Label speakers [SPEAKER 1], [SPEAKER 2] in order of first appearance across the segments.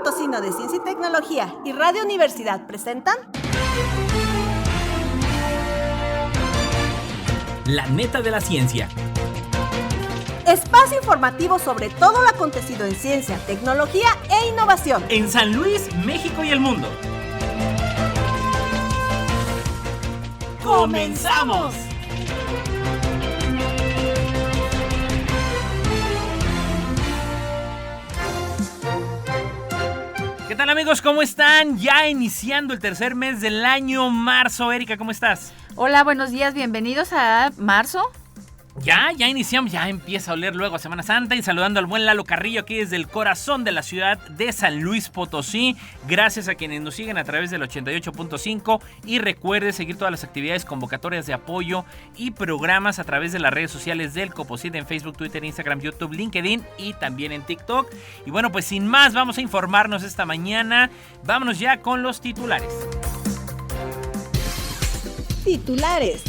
[SPEAKER 1] Potosino de Ciencia y Tecnología y Radio Universidad presentan
[SPEAKER 2] La neta de la ciencia.
[SPEAKER 1] Espacio informativo sobre todo lo acontecido en ciencia, tecnología e innovación
[SPEAKER 2] En San Luis, México y el mundo. ¡Comenzamos! ¿Qué tal, amigos? ¿Cómo están? Ya iniciando el tercer mes del año, marzo. Erika, ¿cómo estás?
[SPEAKER 3] Hola, buenos días, bienvenidos a marzo.
[SPEAKER 2] Ya iniciamos, ya empieza a oler luego a Semana Santa y saludando al buen Lalo Carrillo aquí desde el corazón de la ciudad de San Luis Potosí. Gracias a quienes nos siguen a través del 88.5 y recuerde seguir todas las actividades, convocatorias de apoyo y programas a través de las redes sociales del Coposit en Facebook, Twitter, Instagram, YouTube, LinkedIn y también en TikTok. Y bueno, pues sin más vamos a informarnos esta mañana. Vámonos ya con los titulares.
[SPEAKER 1] Titulares.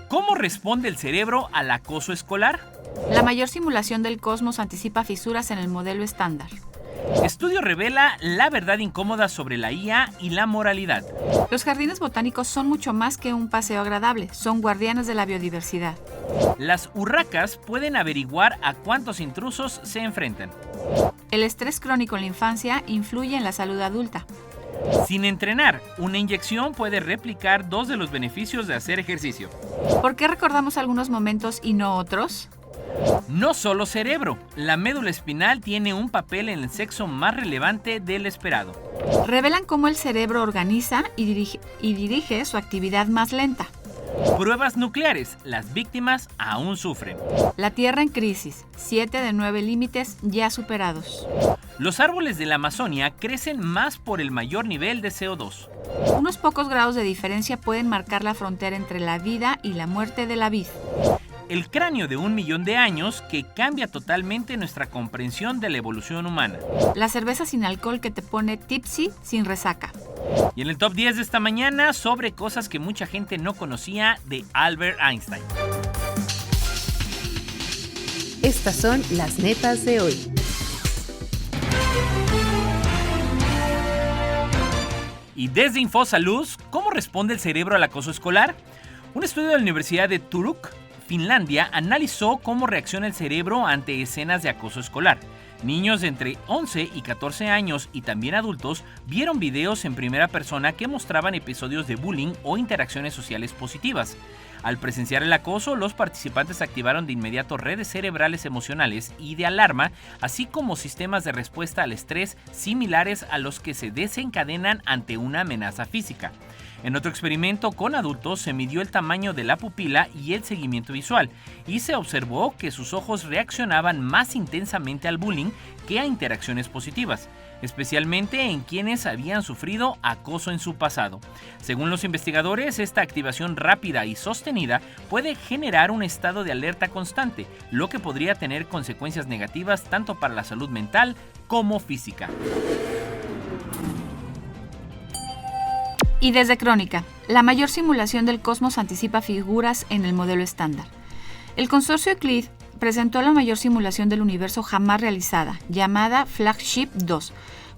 [SPEAKER 2] ¿Cómo responde el cerebro al acoso escolar?
[SPEAKER 3] La mayor simulación del cosmos anticipa fisuras en el modelo estándar.
[SPEAKER 2] Estudio revela la verdad incómoda sobre la IA y la moralidad.
[SPEAKER 3] Los jardines botánicos son mucho más que un paseo agradable, son guardianes de la biodiversidad.
[SPEAKER 2] Las urracas pueden averiguar a cuántos intrusos se enfrentan.
[SPEAKER 3] El estrés crónico en la infancia influye en la salud adulta.
[SPEAKER 2] Sin entrenar, una inyección puede replicar 2 de los beneficios de hacer ejercicio.
[SPEAKER 3] ¿Por qué recordamos algunos momentos y no otros?
[SPEAKER 2] No solo cerebro, la médula espinal tiene un papel en el sexo más relevante del esperado.
[SPEAKER 3] Revelan cómo el cerebro organiza y dirige su actividad más lenta.
[SPEAKER 2] Pruebas nucleares, las víctimas aún sufren.
[SPEAKER 3] La Tierra en crisis, 7 de 9 límites ya superados.
[SPEAKER 2] Los árboles de la Amazonia crecen más por el mayor nivel de CO2.
[SPEAKER 3] Unos pocos grados de diferencia pueden marcar la frontera entre la vida y la muerte de la vid.
[SPEAKER 2] El cráneo de 1 millón de años que cambia totalmente nuestra comprensión de la evolución humana.
[SPEAKER 3] La cerveza sin alcohol que te pone tipsy sin resaca.
[SPEAKER 2] Y en el top 10 de esta mañana, sobre cosas que mucha gente no conocía de Albert Einstein.
[SPEAKER 4] Estas son las netas de hoy.
[SPEAKER 2] Y desde Infosalud, ¿cómo responde el cerebro al acoso escolar? Un estudio de la Universidad de Turku, Finlandia, analizó cómo reacciona el cerebro ante escenas de acoso escolar. Niños de entre 11 y 14 años y también adultos vieron videos en primera persona que mostraban episodios de bullying o interacciones sociales positivas. Al presenciar el acoso, los participantes activaron de inmediato redes cerebrales emocionales y de alarma, así como sistemas de respuesta al estrés similares a los que se desencadenan ante una amenaza física. En otro experimento con adultos se midió el tamaño de la pupila y el seguimiento visual, y se observó que sus ojos reaccionaban más intensamente al bullying que a interacciones positivas, especialmente en quienes habían sufrido acoso en su pasado. Según los investigadores, esta activación rápida y sostenida puede generar un estado de alerta constante, lo que podría tener consecuencias negativas tanto para la salud mental como física.
[SPEAKER 3] Y desde Crónica, la mayor simulación del cosmos anticipa figuras en el modelo estándar. El consorcio Euclid presentó la mayor simulación del universo jamás realizada, llamada Flagship 2,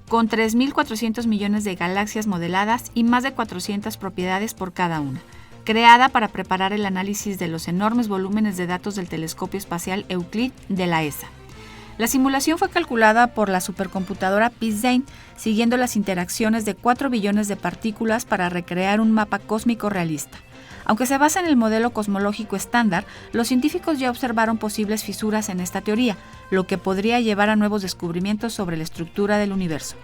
[SPEAKER 3] con 3.400 millones de galaxias modeladas y más de 400 propiedades por cada una, creada para preparar el análisis de los enormes volúmenes de datos del telescopio espacial Euclid de la ESA. La simulación fue calculada por la supercomputadora Peazane, siguiendo las interacciones de 4 billones de partículas para recrear un mapa cósmico realista. Aunque se basa en el modelo cosmológico estándar, los científicos ya observaron posibles fisuras en esta teoría, lo que podría llevar a nuevos descubrimientos sobre la estructura del universo.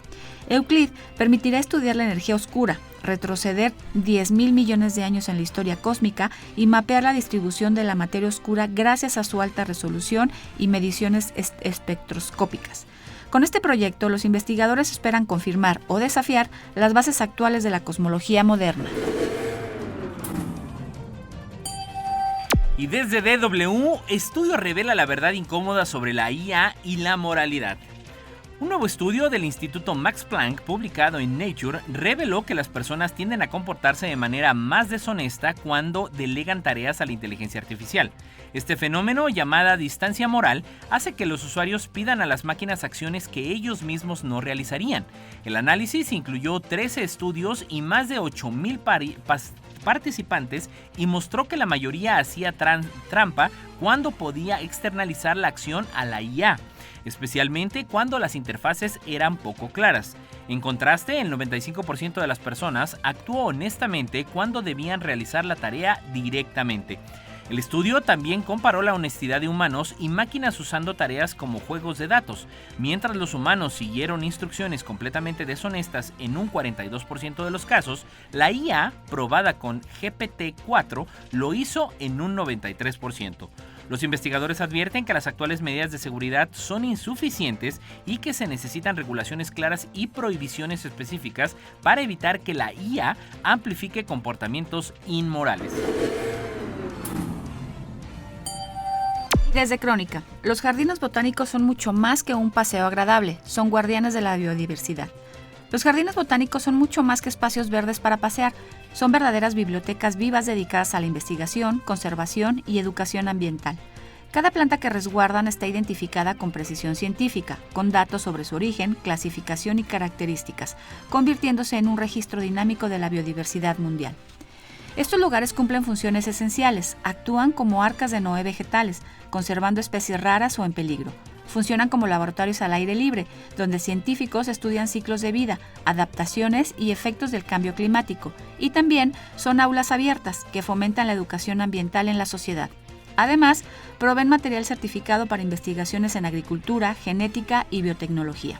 [SPEAKER 3] Euclid permitirá estudiar la energía oscura, retroceder 10.000 millones de años en la historia cósmica y mapear la distribución de la materia oscura gracias a su alta resolución y mediciones espectroscópicas. Con este proyecto, los investigadores esperan confirmar o desafiar las bases actuales de la cosmología moderna.
[SPEAKER 2] Y desde DW, estudio revela la verdad incómoda sobre la IA y la moralidad. Un nuevo estudio del Instituto Max Planck, publicado en Nature, reveló que las personas tienden a comportarse de manera más deshonesta cuando delegan tareas a la inteligencia artificial. Este fenómeno, llamada distancia moral, hace que los usuarios pidan a las máquinas acciones que ellos mismos no realizarían. El análisis incluyó 13 estudios y más de 8,000 participantes y mostró que la mayoría hacía trampa cuando podía externalizar la acción a la IA, especialmente cuando las interfaces eran poco claras. En contraste, el 95% de las personas actuó honestamente cuando debían realizar la tarea directamente. El estudio también comparó la honestidad de humanos y máquinas usando tareas como juegos de datos. Mientras los humanos siguieron instrucciones completamente deshonestas en un 42% de los casos, la IA, probada con GPT-4, lo hizo en un 93%. Los investigadores advierten que las actuales medidas de seguridad son insuficientes y que se necesitan regulaciones claras y prohibiciones específicas para evitar que la IA amplifique comportamientos inmorales.
[SPEAKER 3] Desde Crónica, los jardines botánicos son mucho más que un paseo agradable, son guardianes de la biodiversidad. Los jardines botánicos son mucho más que espacios verdes para pasear, son verdaderas bibliotecas vivas dedicadas a la investigación, conservación y educación ambiental. Cada planta que resguardan está identificada con precisión científica, con datos sobre su origen, clasificación y características, convirtiéndose en un registro dinámico de la biodiversidad mundial. Estos lugares cumplen funciones esenciales, actúan como arcas de Noé vegetales, conservando especies raras o en peligro. Funcionan como laboratorios al aire libre, donde científicos estudian ciclos de vida, adaptaciones y efectos del cambio climático, y también son aulas abiertas que fomentan la educación ambiental en la sociedad. Además, proveen material certificado para investigaciones en agricultura, genética y biotecnología.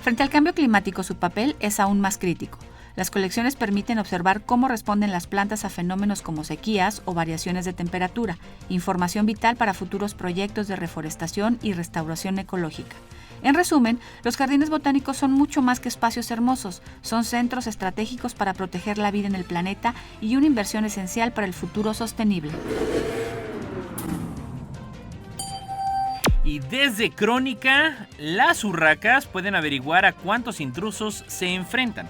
[SPEAKER 3] Frente al cambio climático, su papel es aún más crítico. Las colecciones permiten observar cómo responden las plantas a fenómenos como sequías o variaciones de temperatura, información vital para futuros proyectos de reforestación y restauración ecológica. En resumen, los jardines botánicos son mucho más que espacios hermosos, son centros estratégicos para proteger la vida en el planeta y una inversión esencial para el futuro sostenible.
[SPEAKER 2] Y desde Crónica, las urracas pueden averiguar a cuántos intrusos se enfrentan.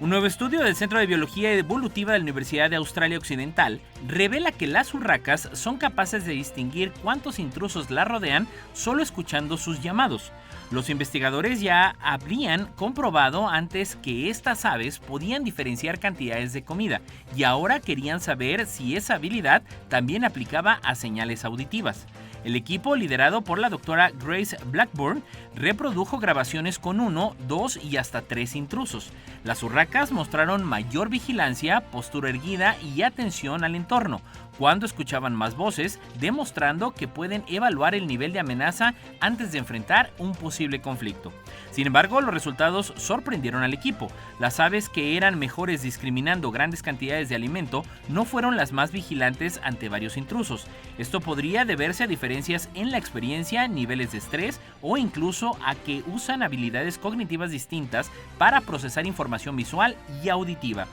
[SPEAKER 2] Un nuevo estudio del Centro de Biología Evolutiva de la Universidad de Australia Occidental revela que las urracas son capaces de distinguir cuántos intrusos las rodean solo escuchando sus llamados. Los investigadores ya habrían comprobado antes que estas aves podían diferenciar cantidades de comida y ahora querían saber si esa habilidad también aplicaba a señales auditivas. El equipo, liderado por la doctora Grace Blackburn, reprodujo grabaciones con 1, 2 y hasta 3 intrusos. Las urracas mostraron mayor vigilancia, postura erguida y atención al entorno cuando escuchaban más voces, demostrando que pueden evaluar el nivel de amenaza antes de enfrentar un posible conflicto. Sin embargo, los resultados sorprendieron al equipo. Las aves que eran mejores discriminando grandes cantidades de alimento no fueron las más vigilantes ante varios intrusos. Esto podría deberse a diferencias en la experiencia, niveles de estrés o incluso a que usan habilidades cognitivas distintas para procesar información visual y auditiva.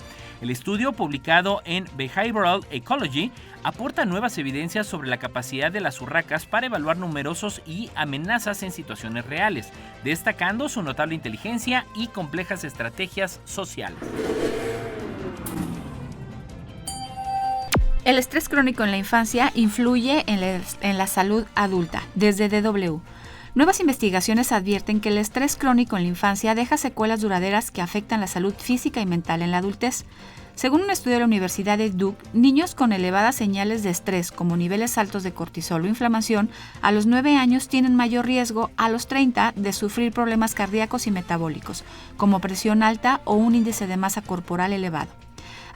[SPEAKER 2] El estudio, publicado en Behavioral Ecology, aporta nuevas evidencias sobre la capacidad de las urracas para evaluar numerosos y amenazas en situaciones reales, destacando su notable inteligencia y complejas estrategias sociales.
[SPEAKER 3] El estrés crónico en la infancia influye en la salud adulta, desde DW. Nuevas investigaciones advierten que el estrés crónico en la infancia deja secuelas duraderas que afectan la salud física y mental en la adultez. Según un estudio de la Universidad de Duke, niños con elevadas señales de estrés, como niveles altos de cortisol o inflamación, a los 9 años tienen mayor riesgo a los 30 de sufrir problemas cardíacos y metabólicos, como presión alta o un índice de masa corporal elevado.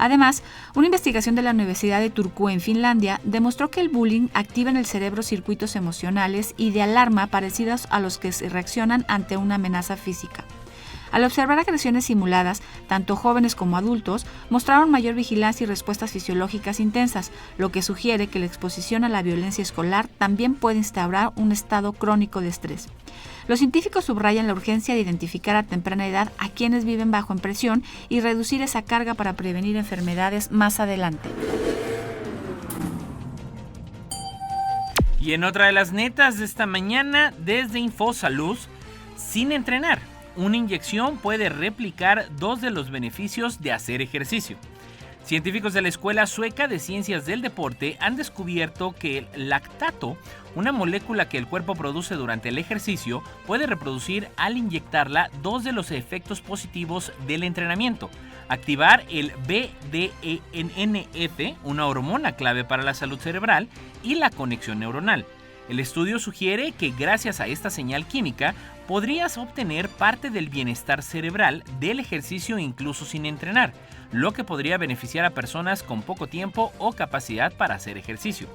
[SPEAKER 3] Además, una investigación de la Universidad de Turku en Finlandia demostró que el bullying activa en el cerebro circuitos emocionales y de alarma parecidos a los que se reaccionan ante una amenaza física. Al observar agresiones simuladas, tanto jóvenes como adultos mostraron mayor vigilancia y respuestas fisiológicas intensas, lo que sugiere que la exposición a la violencia escolar también puede instaurar un estado crónico de estrés. Los científicos subrayan la urgencia de identificar a temprana edad a quienes viven bajo presión y reducir esa carga para prevenir enfermedades más adelante.
[SPEAKER 2] Y en otra de las netas de esta mañana, desde InfoSalud, sin entrenar. Una inyección puede replicar 2 de los beneficios de hacer ejercicio. Científicos de la Escuela Sueca de Ciencias del Deporte han descubierto que el lactato, una molécula que el cuerpo produce durante el ejercicio, puede reproducir al inyectarla 2 de los efectos positivos del entrenamiento: activar el BDNF, una hormona clave para la salud cerebral, y la conexión neuronal. El estudio sugiere que gracias a esta señal química podrías obtener parte del bienestar cerebral del ejercicio incluso sin entrenar, lo que podría beneficiar a personas con poco tiempo o capacidad para hacer ejercicio.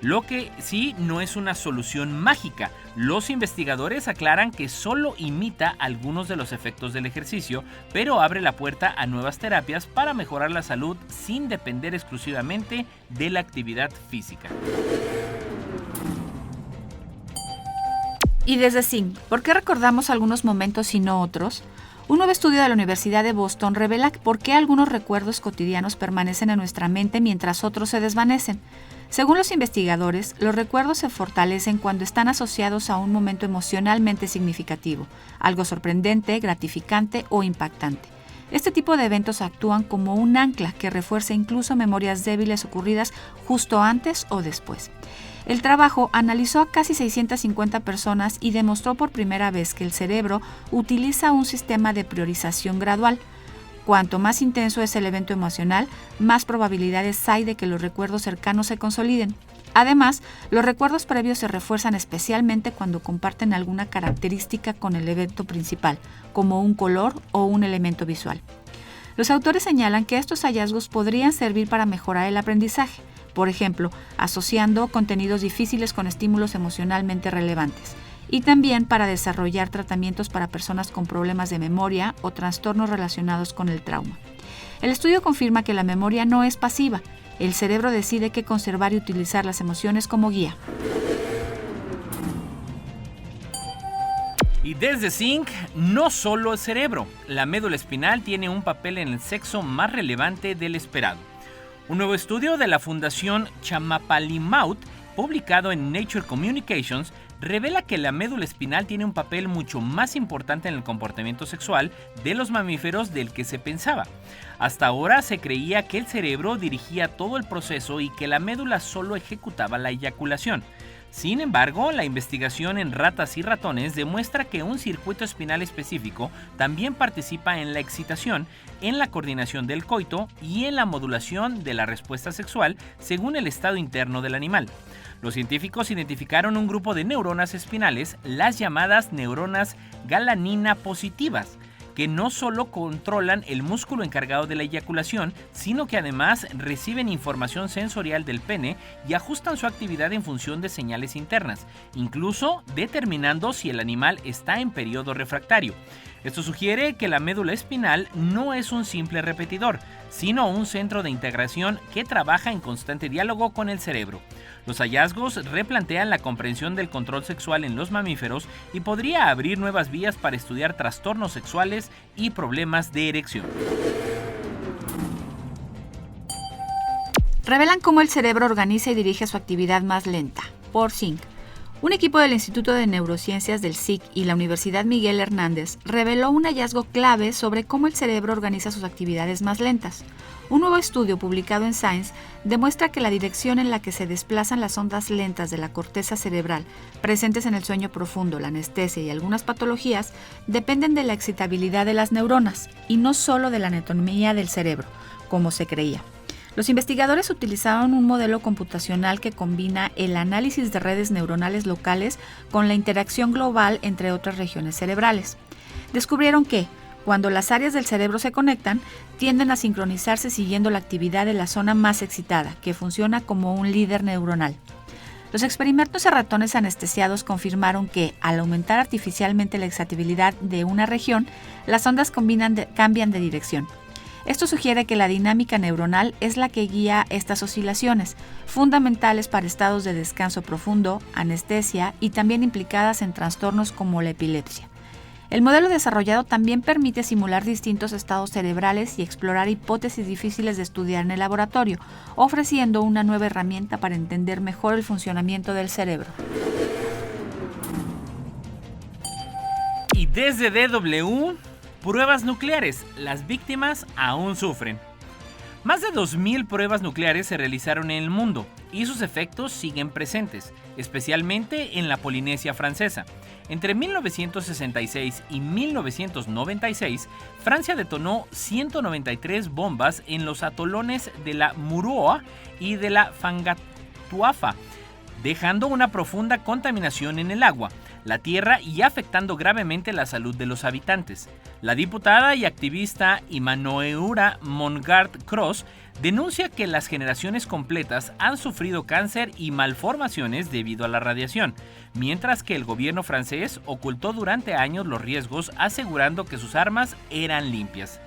[SPEAKER 2] Lo que sí no es una solución mágica. Los investigadores aclaran que solo imita algunos de los efectos del ejercicio, pero abre la puerta a nuevas terapias para mejorar la salud sin depender exclusivamente de la actividad física.
[SPEAKER 3] Y desde Zinc, ¿por qué recordamos algunos momentos y no otros? Un nuevo estudio de la Universidad de Boston revela por qué algunos recuerdos cotidianos permanecen en nuestra mente mientras otros se desvanecen. Según los investigadores, los recuerdos se fortalecen cuando están asociados a un momento emocionalmente significativo, algo sorprendente, gratificante o impactante. Este tipo de eventos actúan como un ancla que refuerza incluso memorias débiles ocurridas justo antes o después. El trabajo analizó a casi 650 personas y demostró por primera vez que el cerebro utiliza un sistema de priorización gradual. Cuanto más intenso es el evento emocional, más probabilidades hay de que los recuerdos cercanos se consoliden. Además, los recuerdos previos se refuerzan especialmente cuando comparten alguna característica con el evento principal, como un color o un elemento visual. Los autores señalan que estos hallazgos podrían servir para mejorar el aprendizaje, por ejemplo, asociando contenidos difíciles con estímulos emocionalmente relevantes, y también para desarrollar tratamientos para personas con problemas de memoria o trastornos relacionados con el trauma. El estudio confirma que la memoria no es pasiva. El cerebro decide qué conservar y utilizar las emociones como guía.
[SPEAKER 2] Y desde Zinc, no solo el cerebro, la médula espinal tiene un papel en el sexo más relevante del esperado. Un nuevo estudio de la Fundación Chamapalimauth, publicado en Nature Communications, revela que la médula espinal tiene un papel mucho más importante en el comportamiento sexual de los mamíferos del que se pensaba. Hasta ahora se creía que el cerebro dirigía todo el proceso y que la médula solo ejecutaba la eyaculación. Sin embargo, la investigación en ratas y ratones demuestra que un circuito espinal específico también participa en la excitación, en la coordinación del coito y en la modulación de la respuesta sexual según el estado interno del animal. Los científicos identificaron un grupo de neuronas espinales, las llamadas neuronas galanina positivas, que no solo controlan el músculo encargado de la eyaculación, sino que además reciben información sensorial del pene y ajustan su actividad en función de señales internas, incluso determinando si el animal está en periodo refractario. Esto sugiere que la médula espinal no es un simple repetidor, sino un centro de integración que trabaja en constante diálogo con el cerebro. Los hallazgos replantean la comprensión del control sexual en los mamíferos y podría abrir nuevas vías para estudiar trastornos sexuales y problemas de erección.
[SPEAKER 3] Revelan cómo el cerebro organiza y dirige su actividad más lenta, por Zinc. Un equipo del Instituto de Neurociencias del SIC y la Universidad Miguel Hernández reveló un hallazgo clave sobre cómo el cerebro organiza sus actividades más lentas. Un nuevo estudio publicado en Science demuestra que la dirección en la que se desplazan las ondas lentas de la corteza cerebral, presentes en el sueño profundo, la anestesia y algunas patologías, dependen de la excitabilidad de las neuronas y no solo de la anatomía del cerebro, como se creía. Los investigadores utilizaron un modelo computacional que combina el análisis de redes neuronales locales con la interacción global entre otras regiones cerebrales. Descubrieron que, cuando las áreas del cerebro se conectan, tienden a sincronizarse siguiendo la actividad de la zona más excitada, que funciona como un líder neuronal. Los experimentos a ratones anestesiados confirmaron que, al aumentar artificialmente la excitabilidad de una región, las ondas cambian de dirección. Esto sugiere que la dinámica neuronal es la que guía estas oscilaciones, fundamentales para estados de descanso profundo, anestesia y también implicadas en trastornos como la epilepsia. El modelo desarrollado también permite simular distintos estados cerebrales y explorar hipótesis difíciles de estudiar en el laboratorio, ofreciendo una nueva herramienta para entender mejor el funcionamiento del cerebro.
[SPEAKER 2] Y Desde DW, pruebas nucleares. Las víctimas aún sufren. Más de 2.000 pruebas nucleares se realizaron en el mundo y sus efectos siguen presentes, especialmente en la Polinesia Francesa. Entre 1966 y 1996, Francia detonó 193 bombas en los atolones de la Mururoa y de la Fangatuafa, dejando una profunda contaminación en el agua, la tierra y afectando gravemente la salud de los habitantes. La diputada y activista Imanoeura Mongard-Cross denuncia que las generaciones completas han sufrido cáncer y malformaciones debido a la radiación, mientras que el gobierno francés ocultó durante años los riesgos asegurando que sus armas eran limpias.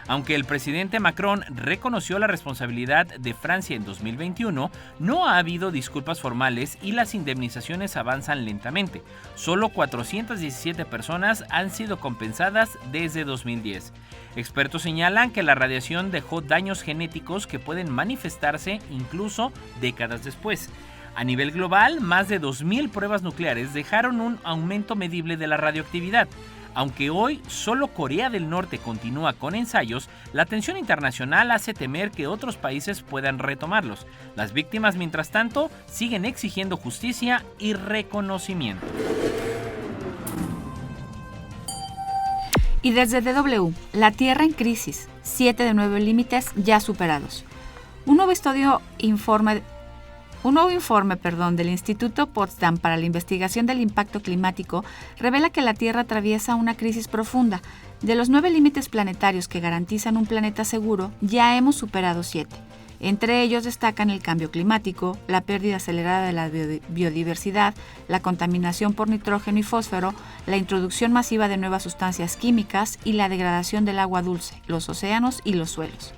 [SPEAKER 2] Aunque el presidente Macron reconoció la responsabilidad de Francia en 2021, no ha habido disculpas formales y las indemnizaciones avanzan lentamente. Solo 417 personas han sido compensadas desde 2010. Expertos señalan que la radiación dejó daños genéticos que pueden manifestarse incluso décadas después. A nivel global, más de 2.000 pruebas nucleares dejaron un aumento medible de la radioactividad. Aunque hoy solo Corea del Norte continúa con ensayos, la tensión internacional hace temer que otros países puedan retomarlos. Las víctimas, mientras tanto, siguen exigiendo justicia y reconocimiento.
[SPEAKER 3] Y desde DW, la Tierra en crisis, 7 de 9 límites ya superados. Un nuevo informe del Instituto Potsdam para la Investigación del Impacto Climático revela que la Tierra atraviesa una crisis profunda. De los 9 límites planetarios que garantizan un planeta seguro, ya hemos superado 7. Entre ellos destacan el cambio climático, la pérdida acelerada de la biodiversidad, la contaminación por nitrógeno y fósforo, la introducción masiva de nuevas sustancias químicas y la degradación del agua dulce, los océanos y los suelos.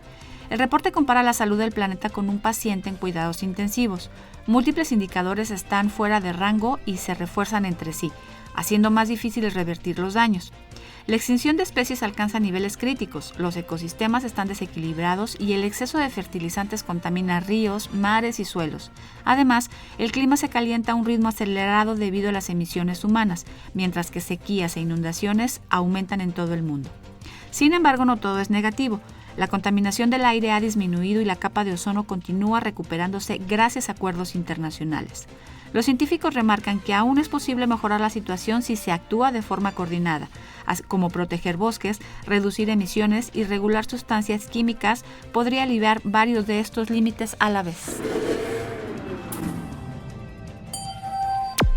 [SPEAKER 3] El reporte compara la salud del planeta con un paciente en cuidados intensivos. Múltiples indicadores están fuera de rango y se refuerzan entre sí, haciendo más difícil revertir los daños. La extinción de especies alcanza niveles críticos, los ecosistemas están desequilibrados y el exceso de fertilizantes contamina ríos, mares y suelos. Además, el clima se calienta a un ritmo acelerado debido a las emisiones humanas, mientras que sequías e inundaciones aumentan en todo el mundo. Sin embargo, no todo es negativo. La contaminación del aire ha disminuido y la capa de ozono continúa recuperándose gracias a acuerdos internacionales. Los científicos remarcan que aún es posible mejorar la situación si se actúa de forma coordinada, como proteger bosques, reducir emisiones y regular sustancias químicas podría aliviar varios de estos límites a la vez.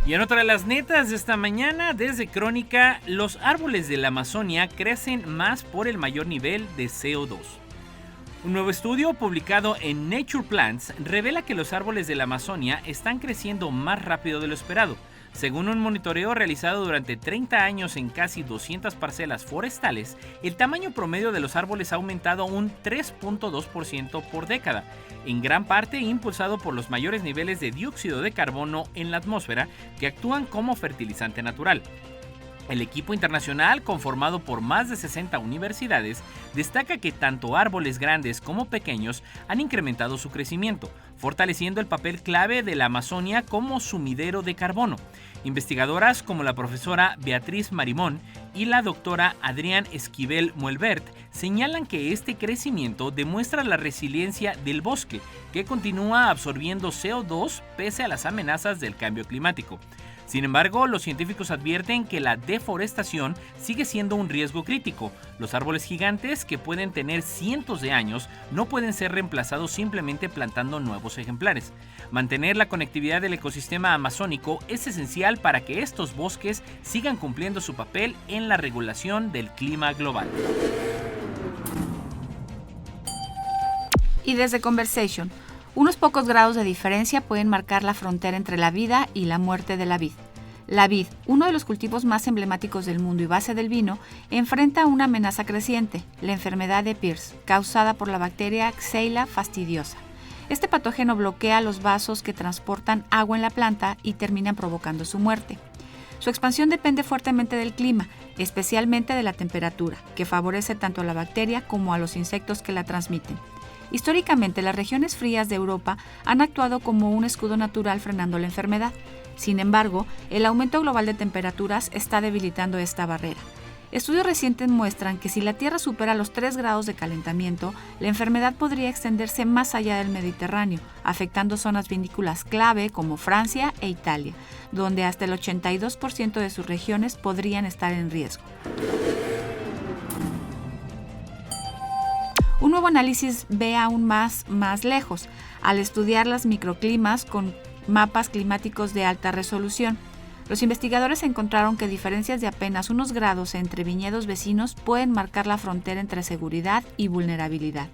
[SPEAKER 2] Y en otra de las netas de esta mañana, desde Crónica, los árboles de la Amazonia crecen más por el mayor nivel de CO2. Un nuevo estudio publicado en Nature Plants revela que los árboles de la Amazonia están creciendo más rápido de lo esperado. Según un monitoreo realizado durante 30 años en casi 200 parcelas forestales, el tamaño promedio de los árboles ha aumentado un 3.2% por década, en gran parte impulsado por los mayores niveles de dióxido de carbono en la atmósfera que actúan como fertilizante natural. El equipo internacional, conformado por más de 60 universidades, destaca que tanto árboles grandes como pequeños han incrementado su crecimiento, fortaleciendo el papel clave de la Amazonia como sumidero de carbono. Investigadoras como la profesora Beatriz Marimón y la doctora Adrián Esquivel Muelbert señalan que este crecimiento demuestra la resiliencia del bosque, que continúa absorbiendo CO2 pese a las amenazas del cambio climático. Sin embargo, los científicos advierten que la deforestación sigue siendo un riesgo crítico. Los árboles gigantes, que pueden tener cientos de años, no pueden ser reemplazados simplemente plantando nuevos ejemplares. Mantener la conectividad del ecosistema amazónico es esencial para que estos bosques sigan cumpliendo su papel en la regulación del clima global.
[SPEAKER 3] Y desde Conversation, unos pocos grados de diferencia pueden marcar la frontera entre la vida y la muerte de la vid. La vid, uno de los cultivos más emblemáticos del mundo y base del vino, enfrenta una amenaza creciente, la enfermedad de Pierce, causada por la bacteria Xylella fastidiosa. Este patógeno bloquea los vasos que transportan agua en la planta y terminan provocando su muerte. Su expansión depende fuertemente del clima, especialmente de la temperatura, que favorece tanto a la bacteria como a los insectos que la transmiten. Históricamente, las regiones frías de Europa han actuado como un escudo natural frenando la enfermedad. Sin embargo, el aumento global de temperaturas está debilitando esta barrera. Estudios recientes muestran que si la Tierra supera los 3 grados de calentamiento, la enfermedad podría extenderse más allá del Mediterráneo, afectando zonas vinícolas clave como Francia e Italia, donde hasta el 82% de sus regiones podrían estar en riesgo. Un nuevo análisis ve aún más lejos, al estudiar los microclimas con mapas climáticos de alta resolución. Los investigadores encontraron que diferencias de apenas unos grados entre viñedos vecinos pueden marcar la frontera entre seguridad y vulnerabilidad.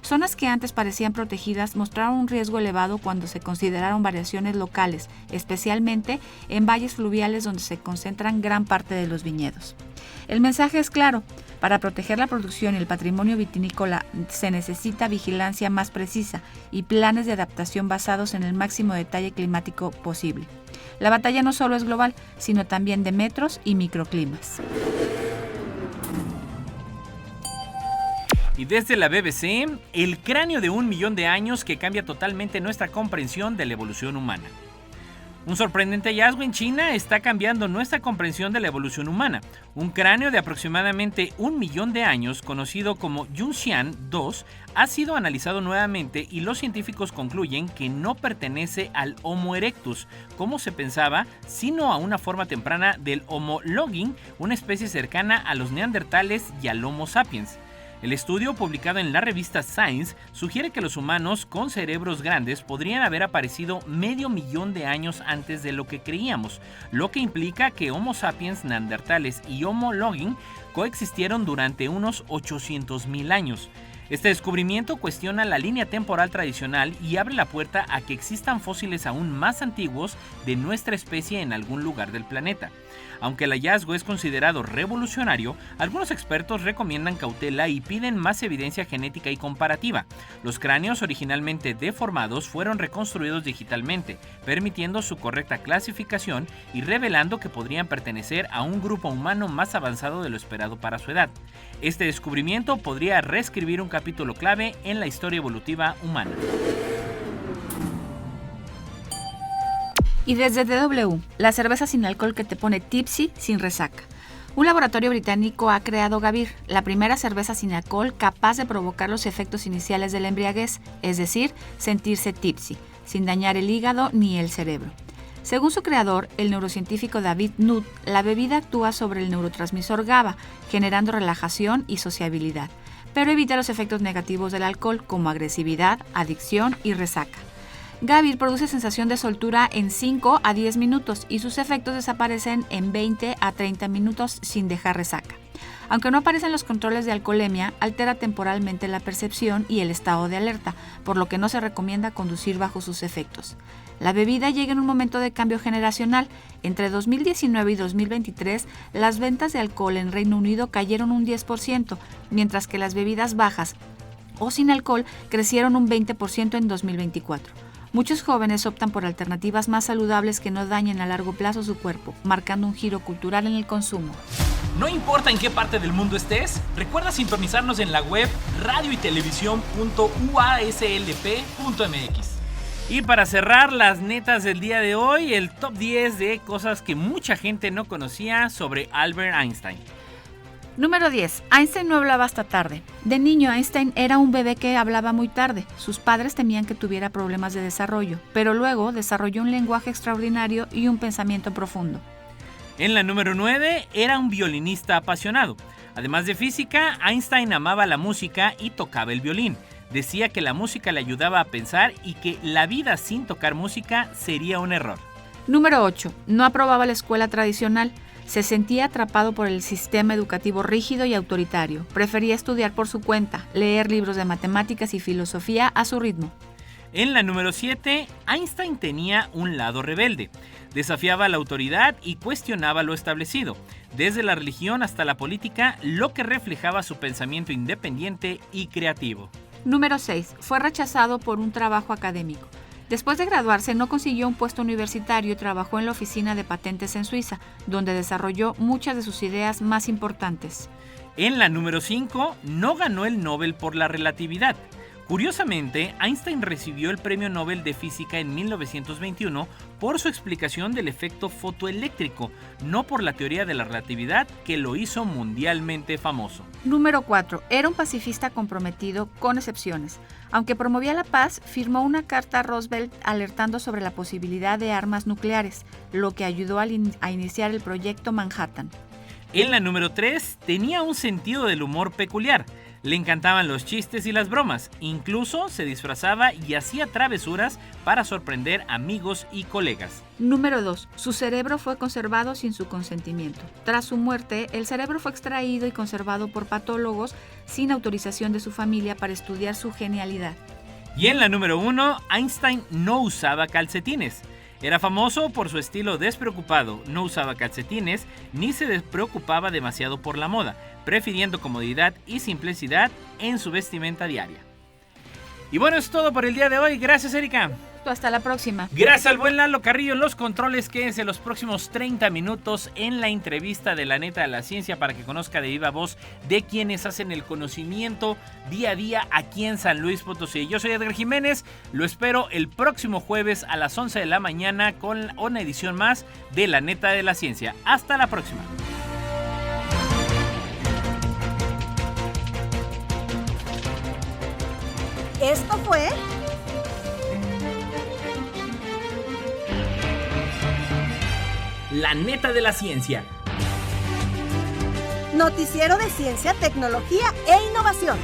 [SPEAKER 3] Zonas que antes parecían protegidas mostraron un riesgo elevado cuando se consideraron variaciones locales, especialmente en valles fluviales donde se concentran gran parte de los viñedos. El mensaje es claro: para proteger la producción y el patrimonio vitinícola se necesita vigilancia más precisa y planes de adaptación basados en el máximo detalle climático posible. La batalla no solo es global, sino también de metros y microclimas.
[SPEAKER 2] Y desde la BBC, el cráneo de 1 millón de años que cambia totalmente nuestra comprensión de la evolución humana. Un sorprendente hallazgo en China está cambiando nuestra comprensión de la evolución humana. Un cráneo de aproximadamente 1 millón de años, conocido como Yunxian 2, ha sido analizado nuevamente y los científicos concluyen que no pertenece al Homo erectus, como se pensaba, sino a una forma temprana del Homo longin, una especie cercana a los neandertales y al Homo sapiens. El estudio, publicado en la revista Science, sugiere que los humanos con cerebros grandes podrían haber aparecido 500 millones de años antes de lo que creíamos, lo que implica que Homo sapiens, neandertales y Homo longin coexistieron durante unos 800.000 años. Este descubrimiento cuestiona la línea temporal tradicional y abre la puerta a que existan fósiles aún más antiguos de nuestra especie en algún lugar del planeta. Aunque el hallazgo es considerado revolucionario, algunos expertos recomiendan cautela y piden más evidencia genética y comparativa. Los cráneos originalmente deformados fueron reconstruidos digitalmente, permitiendo su correcta clasificación y revelando que podrían pertenecer a un grupo humano más avanzado de lo esperado para su edad. Este descubrimiento podría reescribir un capítulo clave en la historia evolutiva humana.
[SPEAKER 3] Y desde DW, la cerveza sin alcohol que te pone tipsy sin resaca. Un laboratorio británico ha creado Gavir, la primera cerveza sin alcohol capaz de provocar los efectos iniciales de la embriaguez, es decir, sentirse tipsy, sin dañar el hígado ni el cerebro. Según su creador, el neurocientífico David Nutt, la bebida actúa sobre el neurotransmisor GABA, generando relajación y sociabilidad, pero evita los efectos negativos del alcohol como agresividad, adicción y resaca. Gavir produce sensación de soltura en 5 a 10 minutos y sus efectos desaparecen en 20 a 30 minutos sin dejar resaca. Aunque no aparecen los controles de alcoholemia, altera temporalmente la percepción y el estado de alerta, por lo que no se recomienda conducir bajo sus efectos. La bebida llega en un momento de cambio generacional. Entre 2019 y 2023, las ventas de alcohol en Reino Unido cayeron un 10%, mientras que las bebidas bajas o sin alcohol crecieron un 20% en 2024. Muchos jóvenes optan por alternativas más saludables que no dañen a largo plazo su cuerpo, marcando un giro cultural en el consumo.
[SPEAKER 2] No importa en qué parte del mundo estés, recuerda sintonizarnos en la web radioytelevisión.uaslp.mx. Y para cerrar las netas del día de hoy, el top 10 de cosas que mucha gente no conocía sobre Albert Einstein.
[SPEAKER 3] Número 10. Einstein no hablaba hasta tarde. De niño, Einstein era un bebé que hablaba muy tarde. Sus padres temían que tuviera problemas de desarrollo, pero luego desarrolló un lenguaje extraordinario y un pensamiento profundo.
[SPEAKER 2] En la número 9, era un violinista apasionado. Además de física, Einstein amaba la música y tocaba el violín. Decía que la música le ayudaba a pensar y que la vida sin tocar música sería un error.
[SPEAKER 3] Número 8. No aprobaba la escuela tradicional. Se sentía atrapado por el sistema educativo rígido y autoritario. Prefería estudiar por su cuenta, leer libros de matemáticas y filosofía a su ritmo.
[SPEAKER 2] En la número 7, Einstein tenía un lado rebelde. Desafiaba la autoridad y cuestionaba lo establecido, desde la religión hasta la política, lo que reflejaba su pensamiento independiente y creativo.
[SPEAKER 3] Número 6. Fue rechazado por un trabajo académico. Después de graduarse no consiguió un puesto universitario y trabajó en la oficina de patentes en Suiza, donde desarrolló muchas de sus ideas más importantes.
[SPEAKER 2] En la número 5, no ganó el Nobel por la relatividad. Curiosamente, Einstein recibió el Premio Nobel de Física en 1921 por su explicación del efecto fotoeléctrico, no por la teoría de la relatividad que lo hizo mundialmente famoso.
[SPEAKER 3] Número 4. Era un pacifista comprometido con excepciones. Aunque promovía la paz, firmó una carta a Roosevelt alertando sobre la posibilidad de armas nucleares, lo que ayudó a iniciar el proyecto Manhattan.
[SPEAKER 2] En la número 3, tenía un sentido del humor peculiar. Le encantaban los chistes y las bromas, incluso se disfrazaba y hacía travesuras para sorprender amigos y colegas.
[SPEAKER 3] Número 2. Su cerebro fue conservado sin su consentimiento. Tras su muerte, el cerebro fue extraído y conservado por patólogos sin autorización de su familia para estudiar su genialidad.
[SPEAKER 2] Y en la número 1, Einstein no usaba calcetines. Era famoso por su estilo despreocupado, no usaba calcetines ni se preocupaba demasiado por la moda, prefiriendo comodidad y simplicidad en su vestimenta diaria. Y bueno, es todo por el día de hoy. Gracias, Erika.
[SPEAKER 3] Hasta la próxima.
[SPEAKER 2] Gracias al buen Lalo Carrillo en los controles. Quédense los próximos 30 minutos en la entrevista de La Neta de la Ciencia para que conozca de viva voz de quienes hacen el conocimiento día a día aquí en San Luis Potosí. Yo soy Edgar Jiménez, lo espero el próximo jueves a las 11 de la mañana con una edición más de La Neta de la Ciencia. Hasta la próxima.
[SPEAKER 1] Esto fue
[SPEAKER 2] La Neta de la Ciencia.
[SPEAKER 1] Noticiero de Ciencia, Tecnología e Innovación.